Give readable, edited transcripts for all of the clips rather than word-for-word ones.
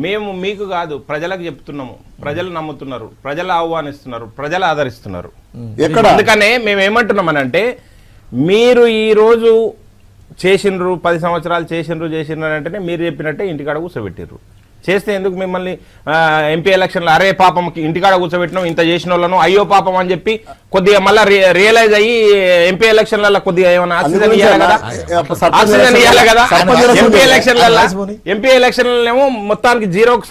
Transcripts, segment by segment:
మేము మీకు కాదు ప్రజలకు చెప్తున్నాము, ప్రజలు నమ్ముతున్నారు, ప్రజలు ఆహ్వానిస్తున్నారు, ప్రజలు ఆదరిస్తున్నారు. అందుకనే మేము ఏమంటున్నామనంటే మీరు ఈ రోజు చేసిండ్రు 10 సంవత్సరాలు చేసిండ్రు అంటేనే మీరు చెప్పినట్టే ఇంటికాడ కూర్చోబెట్టిర్రు. చేస్తే ఎందుకు మిమ్మల్ని ఎంపీ ఎలక్షన్లో అరే పాపం ఇంటికాడ కూర్చోబెట్టినాం ఇంత చేసిన వాళ్ళను అయ్యో పాపం అని చెప్పి కొద్దిగా మళ్ళీ రియలైజ్ అయ్యి ఎంపీ ఎలక్షన్లలో కొద్దిగా ఏమైనా ఆక్సిజన్ ఇవ్వాలి కదా, ఆక్సిజన్ ఇవ్వాలి కదా. ఎంపీ ఎలక్షన్లేమో మొత్తానికి 0కు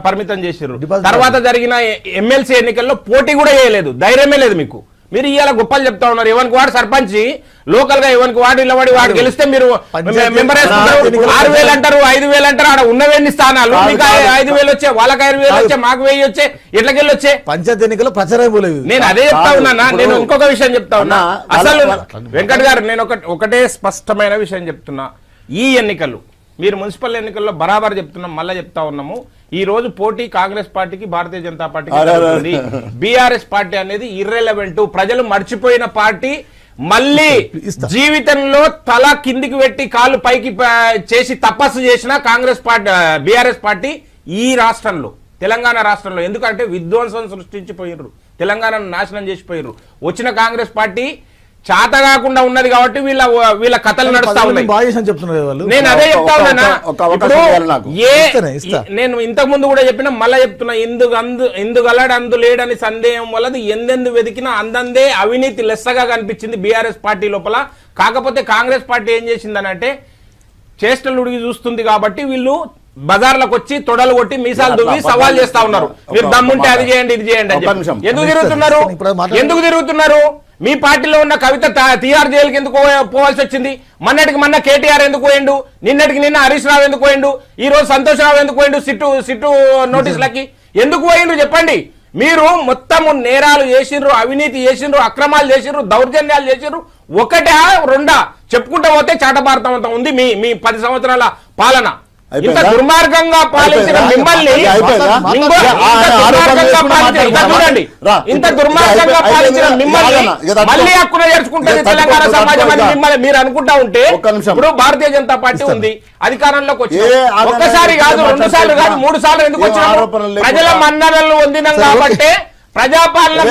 పరిమితం చేసిర్రు. తర్వాత జరిగిన ఎమ్మెల్సీ ఎన్నికల్లో పోటీ కూడా చేయలేదు, ధైర్యమే లేదు మీకు. మీరు ఇవాళ గొప్పలు చెప్తా ఉన్నారు. ఎవరికి వాడు సర్పంచ్ లోకల్ గా ఎవరికి వాడు ఇళ్ళవాడి వాడు గెలిస్తే మీరు మెంబర్ 6,000 అంటారు, 5,000 అంటారు. ఆడ ఉన్నవేన్ని స్థానాలు మీకు 5,000 వచ్చే, వాళ్ళకి 5,000 వచ్చే, మాకు 1000 వచ్చే, ఎట్లకెళ్ళి వచ్చే పంచాయతీ ఎన్నికల్లో ప్రచారం పోలేదు. నేను అదే చెప్తా ఉన్నా. నేను ఇంకొక విషయం చెప్తా ఉన్నా. అసలు వెంకట్ గారు నేను ఒకటే స్పష్టమైన విషయం చెప్తున్నా. ఈ ఎన్నికలు మీరు మున్సిపల్ ఎన్నికల్లో బరాబర్ చెప్తున్నాం, మళ్ళీ చెప్తా ఉన్నాము. ఈ రోజు పోటీ కాంగ్రెస్ పార్టీకి భారతీయ జనతా పార్టీకి జరుగుతుంది. బీఆర్ఎస్ పార్టీ అనేది ఇర్రెలవెంట్, ప్రజలు మర్చిపోయిన పార్టీ. మళ్ళీ జీవితంలో తల కిందికి పెట్టి కాళ్ళు పైకి చేసి తపస్సు చేసిన కాంగ్రెస్ పార్టీ బీఆర్ఎస్ పార్టీ ఈ రాష్ట్రంలో, తెలంగాణ రాష్ట్రంలో. ఎందుకంటే విధ్వంసం సృష్టించిపోయిర్రు, తెలంగాణను నాశనం చేసిపోయిర్రు. వచ్చిన కాంగ్రెస్ పార్టీ చాత కాకుండా ఉన్నది కాబట్టి వీళ్ళ కథలు నడుస్తా ఉన్నాయి. నేను అదే చెప్తా ఉన్నా. నేను ఇంతకు ముందు కూడా చెప్పిన, మళ్ళా చెప్తున్నా. ఎందుగలడు అందు లేడని సందేహం వల్లది ఎందెందు వెతికినా అందందే అవినీతి లెస్సగా కనిపించింది బీఆర్ఎస్ పార్టీ లోపల. కాకపోతే కాంగ్రెస్ పార్టీ ఏం చేసిందనంటే చేష్టలు ఉడిగి చూస్తుంది కాబట్టి వీళ్ళు బజార్లకు వచ్చి తొడలు కొట్టి మీసాలు దువ్వి సవాల్ చేస్తా ఉన్నారు. మీరు దమ్ముంటే అది చేయండి ఇది చేయండి అని చెప్పి. ఎందుకు తిరుగుతున్నారు? మీ పార్టీలో ఉన్న కవిత తీఆర్ జైలుకి ఎందుకు పోవాల్సి వచ్చింది? మొన్న కేటీఆర్ ఎందుకు పోయిండు? నిన్న హరీష్ రావు ఎందుకు పోయిండు? ఈ రోజు సంతోష్ రావు ఎందుకు పోయిండు? సిట్టు నోటీసులకి ఎందుకు పోయిండు చెప్పండి. మీరు మొత్తము నేరాలు చేసిండ్రు, అవినీతి చేసిండ్రు, అక్రమాలు చేసిండ్రు, దౌర్జన్యాలు చేసిండ్రు. ఒకటా రెండా చెప్పుకుంటూ పోతే చాటభారతం ఉంది మీ 10 సంవత్సరాల పాలన. ఇంత దుర్మార్గంగా పాలించిన మిమ్మల్ని మళ్ళీ హక్కున చేర్చుకుంటుంది తెలంగాణ సమాజం అని మిమ్మల్ని మీరు అనుకుంటా ఉంటే, ఇప్పుడు భారతీయ జనతా పార్టీ ఉంది అధికారంలోకి వచ్చి ఒక్కసారి కాదు 2 సార్లు కాదు 3 సార్లు ఎందుకు వచ్చినారు? ప్రజల మన్ననలు పొందినాం కాబట్టి ప్రజాపాలన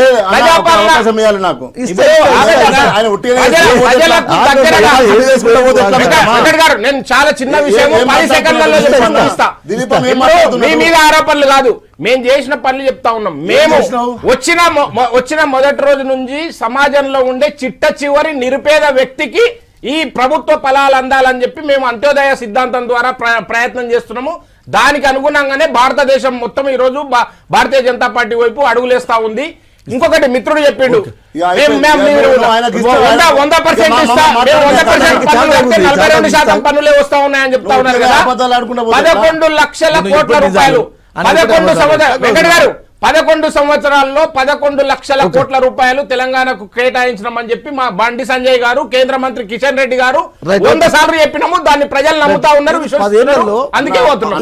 నేను చాలా చిన్న విషయం 10 సెకండ్లలో చెప్తా. మీ మీద ఆరోపణలు కాదు, మేము చేసిన పనులు చెప్తా ఉన్నాం. మేము వచ్చిన మొదటి రోజు నుంచి సమాజంలో ఉండే చిట్ట చివరి నిరుపేద వ్యక్తికి ఈ ప్రభుత్వ ఫలాలు అందాలని చెప్పి మేము అంత్యోదయ సిద్ధాంతం ద్వారా ప్రయత్నం చేస్తున్నాము. దానికి అనుగుణంగానే భారతదేశం మొత్తం ఈ రోజు భారతీయ జనతా పార్టీ వైపు అడుగులేస్తా ఉంది. ఇంకొకటి మిత్రుడు చెప్పిండు 100% పన్నులే వస్తా ఉన్నాయని చెప్తా ఉన్నారు కదా. 11 లక్షల కోట్ల రూపాయలు 11 సంవత్సరాలు వెంకట గారు 11 సంవత్సరాల్లో 11 లక్షల కోట్ల రూపాయలు తెలంగాణకు కేటాయించమని చెప్పి మా బండి సంజయ్ గారు, కేంద్ర మంత్రి కిషన్ రెడ్డి గారు 100 సార్లు చెప్పినాము. దాన్ని ప్రజలు నమ్ముతా ఉన్నారు, విశ్వసిస్తున్నారు. అందుకే పోతున్నాం.